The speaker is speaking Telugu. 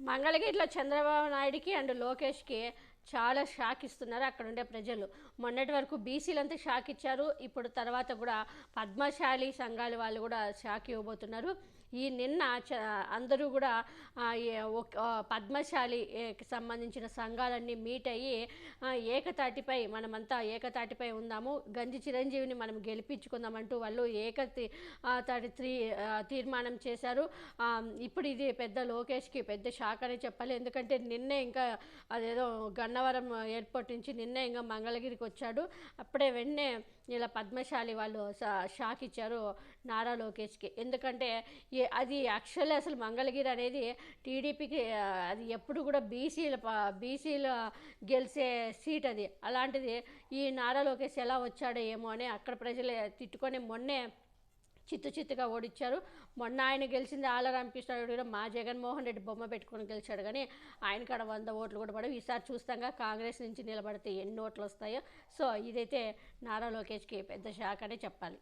మంగళగిరిలో చంద్రబాబు నాయుడికి అండ్ లోకేష్కి చాలా షాక్ ఇస్తున్నారు అక్కడ ఉండే ప్రజలు. మొన్నటి వరకు బీసీలంతా షాక్ ఇచ్చారు. ఇప్పుడు తర్వాత కూడా పద్మశాలి సంఘాల వాళ్ళు కూడా షాక్ ఇవ్వబోతున్నారు. ఈ నిన్న అందరూ కూడా పద్మశాలికి సంబంధించిన సంఘాలన్నీ మీట్ అయ్యి ఏకతాటిపై మనమంతా ఏకతాటిపై ఉందాము, గంజి చిరంజీవిని మనం గెలిపించుకుందామంటూ వాళ్ళు తీర్మానం చేశారు. ఇప్పుడు ఇది పెద్ద లోకేష్కి పెద్ద షాక్ అనే చెప్పాలి. ఎందుకంటే నిన్నే ఇంకా అదేదో గన్నవరం ఎయిర్పోర్ట్ నుంచి నిన్నే ఇంకా మంగళగిరికి వచ్చాడు. అప్పుడే వెంటనే ఇలా పద్మశాలి వాళ్ళు షాక్ ఇచ్చారు నారా లోకేష్కి. ఎందుకంటే అది యాక్చువల్లీ అసలు మంగళగిరి అనేది టీడీపీకి అది ఎప్పుడు కూడా బీసీల గెలిచే సీట్ అది. అలాంటిది ఈ నారా లోకేష్ ఎలా వచ్చాడో ఏమో అని అక్కడ ప్రజలు తిట్టుకొని మొన్నే చిత్తుగా ఓడిచ్చారు. మొన్న ఆయన గెలిచింది ఆళ్ళ రామకృష్ణారెడ్డి కూడా మా జగన్మోహన్ రెడ్డి బొమ్మ పెట్టుకొని గెలిచాడు, కానీ ఆయన కాడ 100 ఓట్లు కూడా పడవు. ఈసారి చూస్తాంగా కాంగ్రెస్ నుంచి నిలబడితే ఎన్ని ఓట్లు వస్తాయో. సో ఇదైతే నారా లోకేష్కి పెద్ద షాక్ అనే చెప్పాలి.